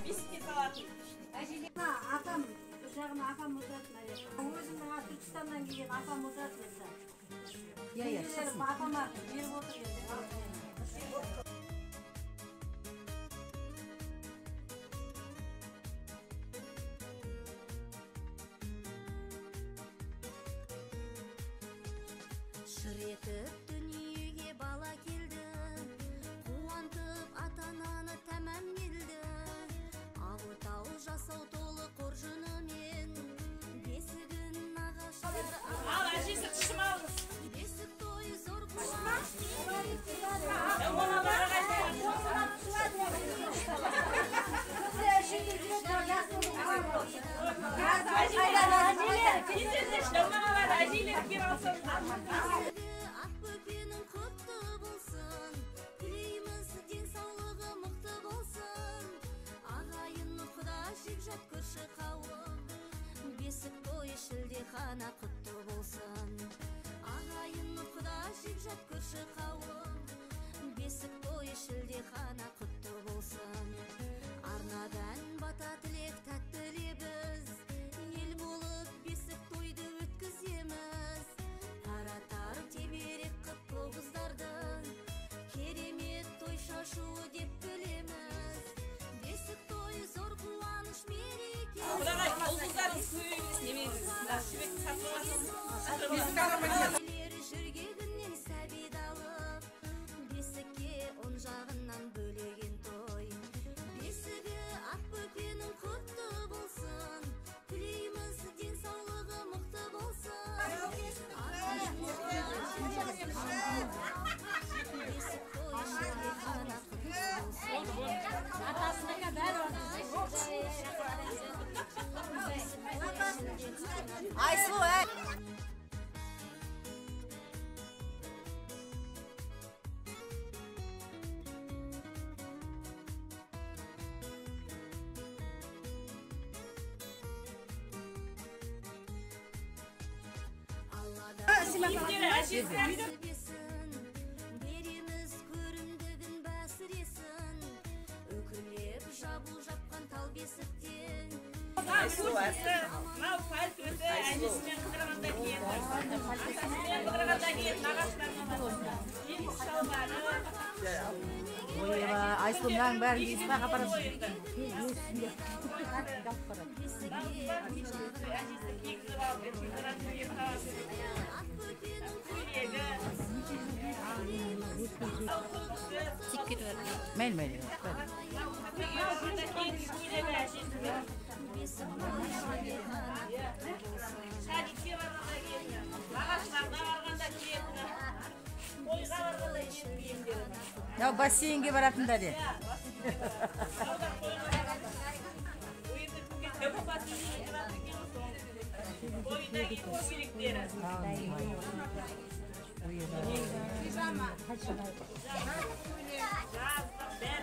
Беске салатын. Атам, жағына апам ұзатын әрек. Өзімнің Түркістаннан келген апам ұзатын есі. Апама беріп отыр еді. Шыр етіп дүниеге бала келді, қуантып ата-ананы тәмам келді. Ауытау жасау толы қоржынымен, бесігін нағашылар Ал, әжесі түшім алыңыз. бесік тойы зор қуаныш. Ақ бөпенің құтты болсын, тілейміз денсаулығы мықты болсын. Ағайын құда жекжат көрші қауым, бесік тойы шілдехана құтты болсын. Ағайын құда жекжат көрші қауым, бесік тойы шілдехана құтты болсын. Арнадан бата тілек тәтті лебіз, ел болып бесік тойды өткіземіз. Таратар теберек қып тоғыздарды, керемет той шашуы деп білеміз. Бесік тойы зор қуаныш мереке. Құдағай, ұлғыздарыңыз көбейміз, немеңіз. Шүбекті Жүргегінен сәбид алып, бесікке он жағынан бөлеген той. Бесігі ақ бөпенің құтты болсын, тілейміз денсаулығы мықты болсын. Бесік тойы шілдехана құтты болсын. Атасына бәрі Айсұлу, әй! Береміз көрімдігін бәсіресін, өкілеп жабу жапқан тал бесіктен. Мынау пальт өзі әжесімен қыдырғанда киетін. Атасымен қыдырғанда киетін ағаштарынан ең шалбары. Айсұлу, мынаның бәрін естімақ апарасың. Әжесі киіктіріп алып, қыдыратын ер тавасы. Көйлегі. Мәл. Қыдырғанда киетін көйлегі әжесімен. Шадикке барғанда киетін. Ағаштарына барғанда киетін. Қойға барғанда киетін киімдері. Бассейнге баратында де. Бойдagi көйлектері. Бәрі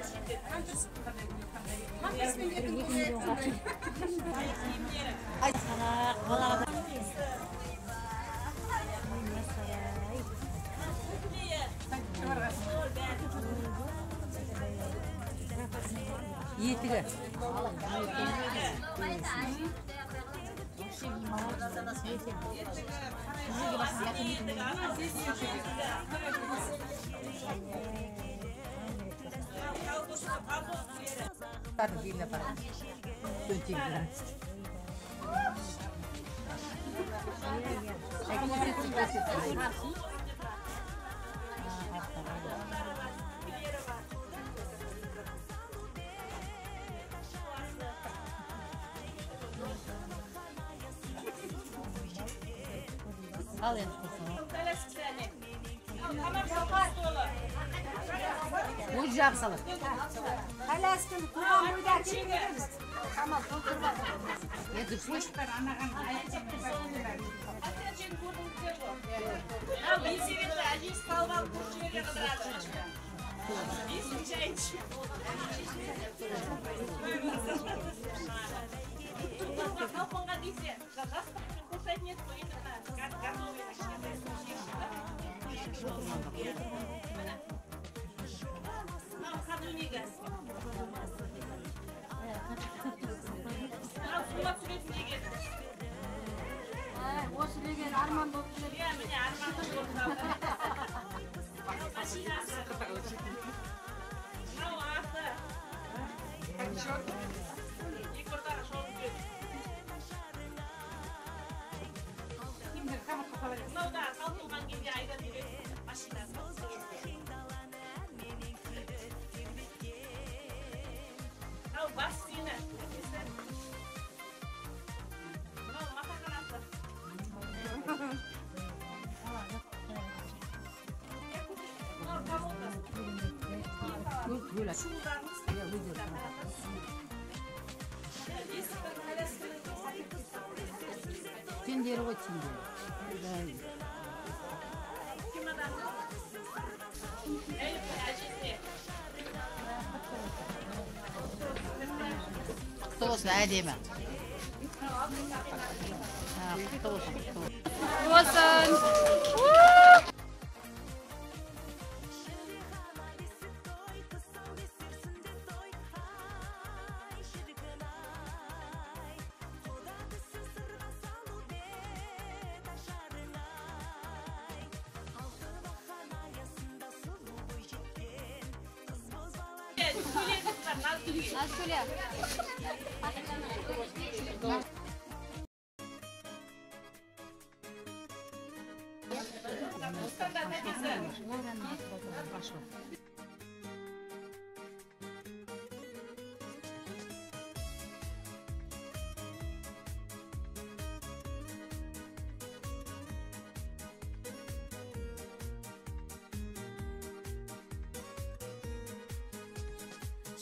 шетте. Етігі. Taruh gini apa? Cuci gini. Al yang Bu jaq salib. Qalaskin qur'on bo'yda kelganmiz. Tamam, to'ldirib. Endi qo'sh anaqani Segen. Осы деген арман болып келеді. Иә, міне арманның орындалды. Машинасы. Мынау аты. Екі ортаға шолып берді. Мынау да салт туған кезде айда береді машинасы. Мынау бас сүйені. Мынау матаханасы. Мынау колонкасы. Böyle. Шумдарымыз. Ya выйдет. Есіктің қайдасы. Тендері ғой тендері. Құтты болсын әдемі. Құтты болсын.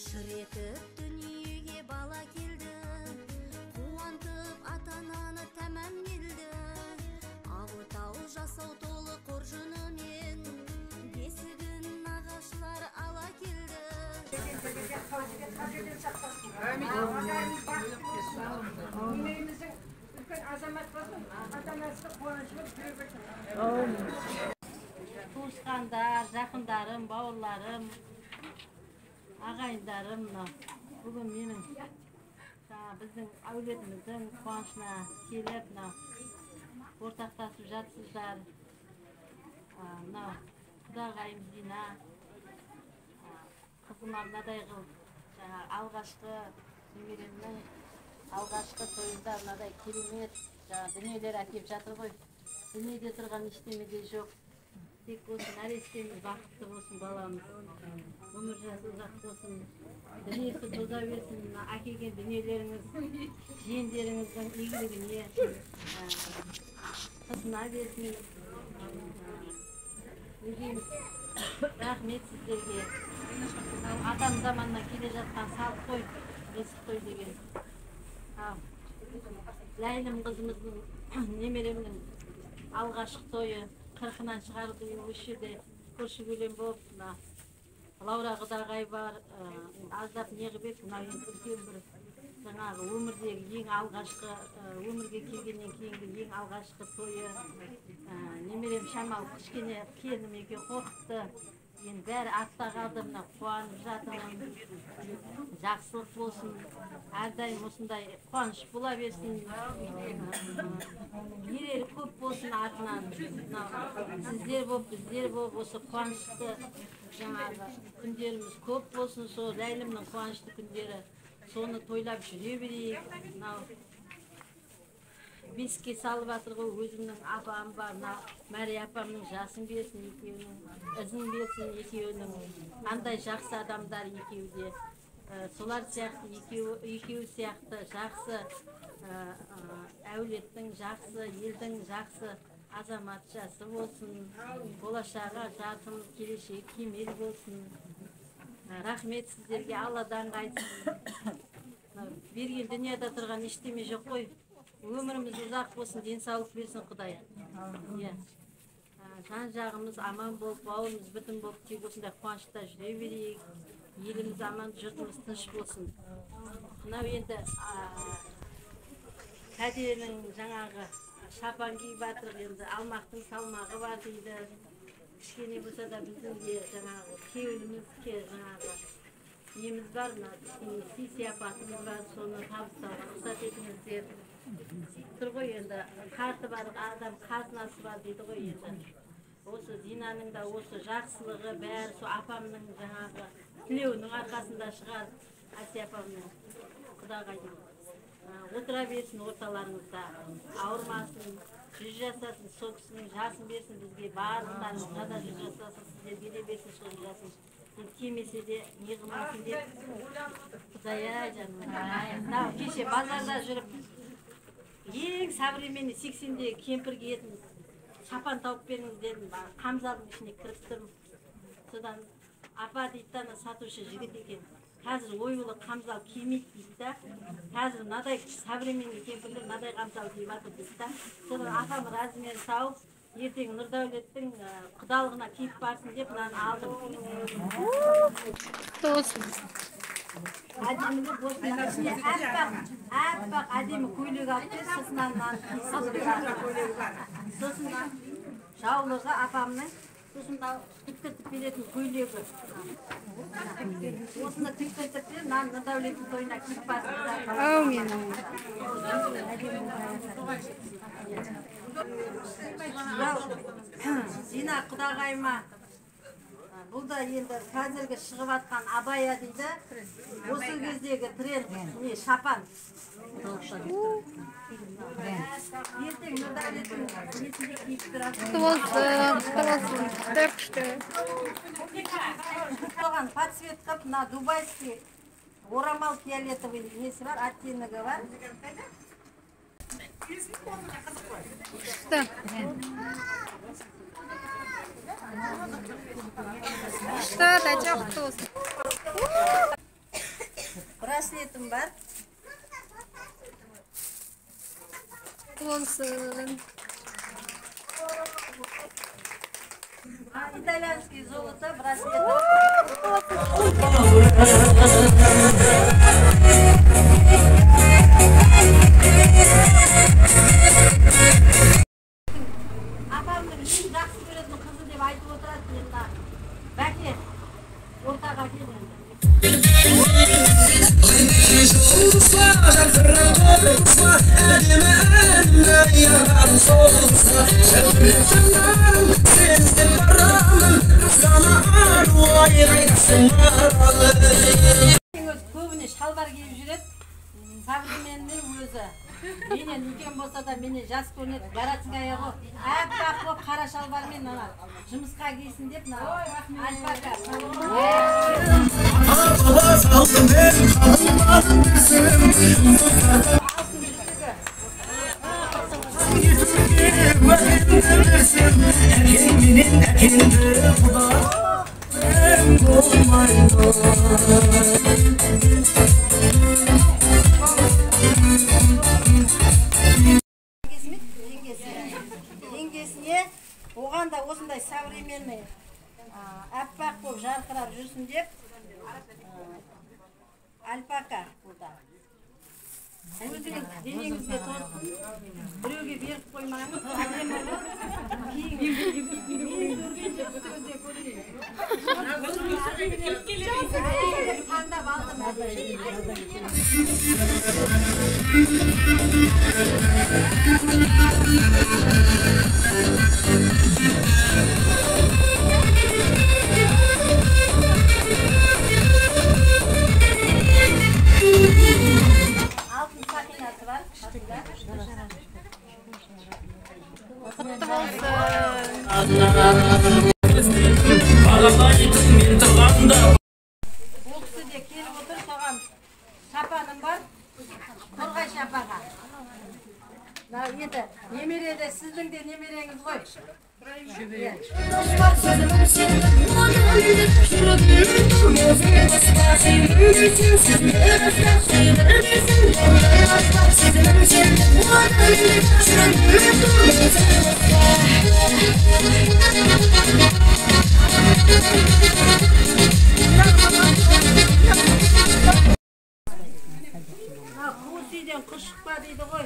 Шыр етіп дүниеге бала келді, қуантып ата-ананы тәмам келді. Ағытау жасау толы қоржынымен, бесігін нағашылар ала келді. Немеміздің үлкен азамат болсын, ата-анасы қуанышып туысқандар, жақындарым, бауырларым, ағайындарым, бүгін менің біздің әулетіміздің қуанышына келіп, ортақтасып жатсыздар. Құдағайым Зина, қызым мынадай қылып, алғашқы немеремнің алғашқы тойында мынадай керемет дүниелер әкеп жатыр ғой. Дүниеде тұрған ештеме де жоқ. Тек осы нәрестеміз бақытты болсын, баламыз. Өмір жасы ұзақ болсын. Дүниесі тоза берсін. Әкелген дүниелеріңіз, жиендеріңіздің игілігіне қызына берсін. Рахмет сіздерге. Атам заманнан келе жатқан салт қой, ризық той деген. Ләйлім қызымыздың, немеремнің алғашқы тойы 40-нан шығарды, осы жерде көрші көлем болып, Лаура Құдағай бар, аздап неғып ек, үлкен бір жаңағы өмірдегі ең алғашқы, өмірге келгеннен кейінгі ең алғашқы тойы. Немерем Шамал кішкене келінім екен қорқыпты. Енді бәрі артта қалды, қуанып жатырмын. Жақсылық болсын, әрдайым осындай қуаныш бола берсін. Ерері көп болсын артынан. Сіздер болып, біздер болып, осы қуанышты жаңағы күндеріміз көп болсын. Сол Ләйлімнің қуанышты күндері, соны тойлап жүре берейік. Беске салып жатыр ғой, өзімнің апам бар, Мәри апамның жасын берсін, екеуінің ізін берсін, екеуінің қандай жақсы адамдар екеуі де. Солар сияқты, екеуі сияқты жақсы әулеттің жақсы, елдің жақсы азаматшасы болсын, болашағы жарқын, келешегі кемел болсын. Рахмет сіздерге, Алладан қайтсын. Берген дүнияда тұрған ештеме жоқ қой. Өміріміз ұзақ болсын, денсаулық берсін Құдай. Жан жағымыз аман болып, бауырымыз бүтін болып, тек осындай қуанышта жүре берейік. Еліміз аман, жұртымыз тыныш болсын. Мынау енді Кәденің жаңағы шапан киіп жатыр, енді алмақтың салмағы бар дейді. Кішкене болса да біздің де жаңағы кеуілімізге жаңағы Neyimiz var mı? Sisi yapatımız var, sonra tavsiyeler, ruhsat etiniz. Turgoy endi kartı var, adam kaznası var deydi goy endi. Osu Zinanın da osu жақсылығы бәрі со апамның жаңағы тілеуінің арқасында шығар. Asiya апамның құдаға отыра берсін орталарыңызда, ауырмасын, жүз жасасын, сол кісінің жасын берсін бізге, барлықтарыңызға да жүз жасасын, сіздер бере берсін сол жасын. Біз келмесе де не қылмасын деп, Құдай-ай жаным. Кеше базарда жүріп, ең современный 80-дегі кемпір киетін шапан тауып беріңіз дедім, қамзалдың ішіне кіріп тұрмын. Содан апа дейді, сатушы жігіт екен. Қазір оюлы қамзал кимейді дейді да. Қазір мынадай современный кемпірлер мынадай қамзал киіп жатыр дейді да. Содан апам размерін тауып, ертең Нұрдәулеттің құдалығына киіп барсын деп мынаны алдым. Әдемі босында ішіне әппақ әдемі көйлек алып бер, сыртынан сосын жаулығы апамның сосын тіктіртіп беретін көйлегі. Осыны тіктіртіп бер, мынаны Нұрдәулеттің тойына киіп барсын. Әумин. Зина құдағайыма, бұл да енді қазіргі шығып атқан абая дейді. Осы кездегі тренд не шапан. Ертең Нұрдәулеттің несінде киіп тұрады. Так что. Соған подсвет қып, мына дубайский орамал фиолетовый несі бар, оттенігі бар. Да. Что, дача вкус? Браслетім бар. Олсын. Итальянский золото, браслет. Апамның ең жақсы көретін қызы деп айтып отырады енді. Бәке, ортаға келin. Көбіне шалбар киіп жүреді. Современный өзі. Менен үлкен болса да менен жас көрінеді. Городская ғой. Әппақ болып қара шалбармен жұмысқа кисін деп альпака. Жеңгесіне оған да осындай современный әппақ болып жарқырап жүрсін деп альпака burada. Өзіңіз денеңізге тоссын, біреуге беріп қоймаңыз, әдемі болып киіңіз. Таңдап алдым. Altın sakinası var. Құтты болсын. Бұл кісі де келіп отыр, соған шапаным бар, торғай шапаға. Енді немереде сіздің де немереңіз ғой. Қуыс үйден құс шықпа дейді ғой.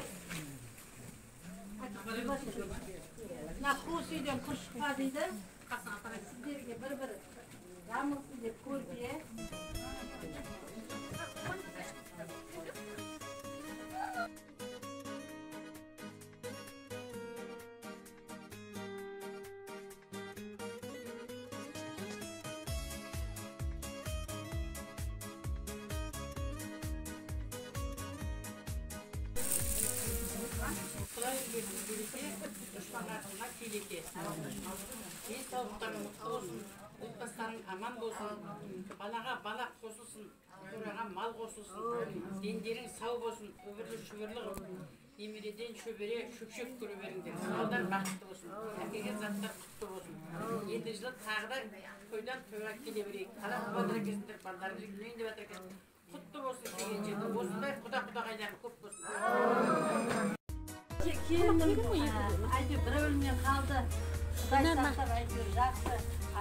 Қуыс үйден құс шықпа дейді. Сіздерге бір-бір дамылсын деп көрді. Құдай берсін береке, дұшпанға артына келеке. Денсаулықтарың мықты болсын, отбасыларың аман болсын, балаға бала қосылсын, қораға мал қосылсын, дендерің сау болсын, өбірлі шүбірлі қылсын. Немереден шөбере шөпшек көре беріңдер. Балдар бақытты болсын, әкелген заттар құтты болсын. Енді жылы тағы да тойдан тойға келе берейік. Қалап батыр екенсіңдер, балдарыңыз үйленейін деп жатыр екен. Құтты болсын келген жерде. Осындай құда-құдағайлар көп болсын. Келінім әйтеуір бір өлімнен қалды. Құдай сақтап әйтеуір жақсы,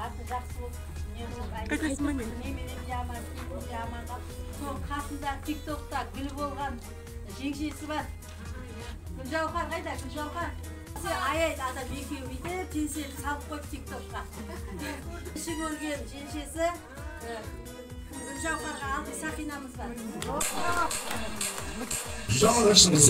арты жақсы болып, немерем яман, келінім яман қалып. Сол қасында тиктокта гүл болған жеңшесі бар. Гүлжауһар қайда? Гүлжауһар. Аяйды адам екеуі үйде пенсияны салып қойып тиктокқа. Іші көрген жеңшесі Гүлжауһарға алды сақинамыз бар. Жарышымыз